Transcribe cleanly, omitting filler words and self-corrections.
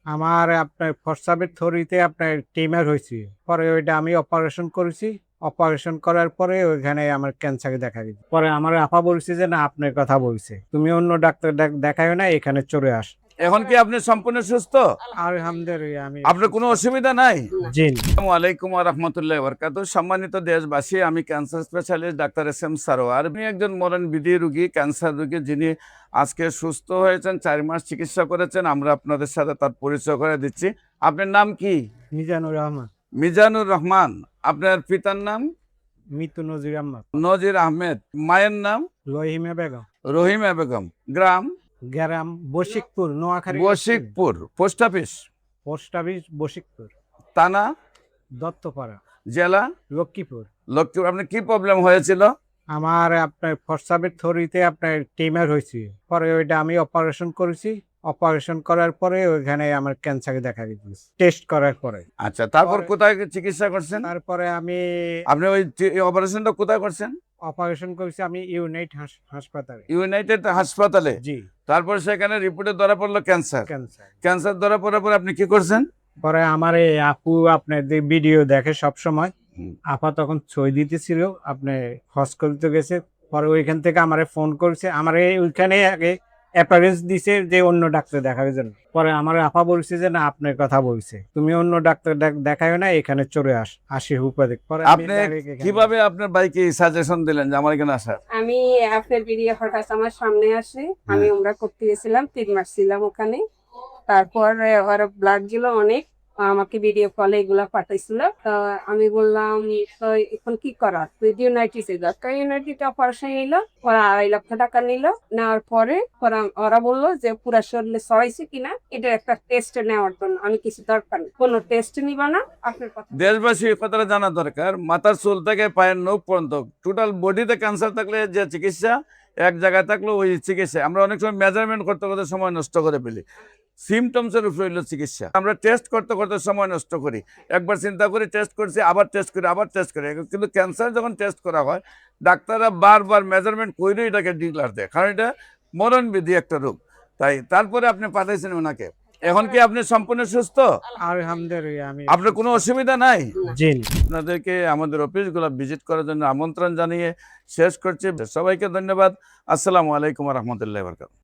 আমার আপনার প্রস্রাবের থলিতে আপনার টিউমার হয়েছে। পরে ওইটা আমি অপারেশন করেছি। অপারেশন করার পরে ওইখানে আমার ক্যান্সার দেখা গেছে। পরে আমার আপা বলছে যে, "না, আপনার কথা বলছে। তুমি অন্য ডাক্তার দেখাইও না, এখানে চলে আসো।" এখন কি আপনি সম্পূর্ণ সুস্থ? আলহামদুলিল্লাহ আমি আপনার কোনো সুস্থ। অসুবিধা নাই? জি। আসসালামু আলাইকুম ওয়া রাহমাতুল্লাহি ওয়া বারাকাতুহু। সম্মানিত দেশবাসী, আমি cancer specialist doctor S M Sarwar. আমি একজন মরণবিধি রোগী, ক্যান্সার রোগী, যিনি আজকে সুস্থ হয়েছেন, 4 মাস চিকিৎসা করেছেন। আমরা আপনাদের সাথে তার পরিচয় করে দিচ্ছি। আপনার নাম কি? মিজানুর রহমান, মিজানুর রহমান। আপনার পিতার নাম? মৃত্যু নজির আহমদ, নজির আহমেদ। মায়ের নাম? রহিমা বেগম, রহিমা বেগম। গ্রাম? গ্রাম Bashikpur, Noakhali, Bashikpur. Post office? Post office Bashikpur, থানা? দত্তপাড়া, জেলা? লক্ষ্মীপুর। লক্ষ্মীপুর। আপনার কি প্রবলেম হয়েছিল? আমার আপনার প্রস্রাবের থলিতে আপনার টিউমার হয়েছে। পরে ওইটা আমি অপারেশন করেছি। অপারেশন করার পরে ওইখানে আমার ক্যান্সার দেখা গেছে টেস্ট করার পরে। আচ্ছা, তারপর পরে কোথায় চিকিৎসা করছেন? তারপরে আমি আপনি ওই অপারেশনটা কোথায় করছেন? অপারেশন করেছি আমি ইউনাইট হাসপাতালে। ইউনাইটেড হাসপাতালে। জি। তারপর সেখানে রিপোর্টে ধরা পড়লো ক্যান্সার। ক্যান্সার। ক্যান্সার ধরা পড়ার পর আপনি কি করছেন? পরে আমার এই আপু আপনার যে ভিডিও দেখে সব সময়, আপা তখন সই দিতেছিল, আপনি হসপিটালে গেছে। পরে ওইখান থেকে আমারে ফোন করছে, আমারে ওইখানে আগে অ্যাপারেন্স দিছে যে অন্য ডাক্তার দেখার জন্য। পরে আমার আপা বলছে যে, "না, আপনার কথা বলছে। তুমি অন্য ডাক্তার দেখাইও না, এখানে চলে আসি হুপাধিক।" পরে আমি আপনি ডাইরেক্ট এখানে কিভাবে আপনার ভাইকে সাজেশন দিলেন যে আমার এখানে আসার? আমি আপনার ভিডিও হঠাৎ আমার সামনে আসে। আমি উমরা করতে গেছিলাম, 3 মাস ছিলাম ওখানে। তারপর ওরা ব্লাড ছিল অনেক, আমাকে ভিডিও কলে এগুলা পাঠাইছিল। তো আমি বললাম, তো এখন কি করার? তুই ইউনাইটেডে যা। তো ইউনাইটেডে অপারেশন নিল, ওরা 2.5 লাখ টাকা নিল। নেওয়ার পরে ওরা বললো যে পুরা শরীরে ছড়াইছে কিনা এটা একটা টেস্ট নেওয়ার জন্য। আমি কিছু দরকার নেই, কোনো টেস্ট নিবা না, আপনার কথা। দেশবাসী এই কথাটা জানা দরকার, মাথার চুল থেকে পায়ের নখ পর্যন্ত টোটাল বডিতে ক্যান্সার থাকলে যে চিকিৎসা, এক জায়গায় থাকলে ওই চিকিৎসা। আমরা অনেক সময় মেজারমেন্ট করতে করতে সময় নষ্ট করে ফেলি। সিমটমসের উপরে হইল চিকিৎসা। আমরা টেস্ট করতে করতে সময় নষ্ট করি। একবার চিন্তা করি টেস্ট করছি, আবার টেস্ট করি, আবার টেস্ট করি। কিন্তু ক্যান্সার যখন টেস্ট করা হয়, ডাক্তাররা বারবার মেজারমেন্ট করে এটাকে ডিক্লার দেয়, কারণ এটা মরণবিধি একটা রোগ। তাই তারপরে আপনি পাঠাইছেন ওনাকে। এখন কি আপনি সম্পূর্ণ সুস্থ? আলহামদুলিল্লাহ আমি আপনার কোনো অসুবিধা নাই? জি। আপনাদেরকে আমাদের অফিসগুলো ভিজিট করার জন্য আমন্ত্রণ জানিয়ে শেষ করছি। সবাইকে ধন্যবাদ। আসসালামু আলাইকুম ওয়া রাহমাতুল্লাহি ওয়া বারাকাতুহু।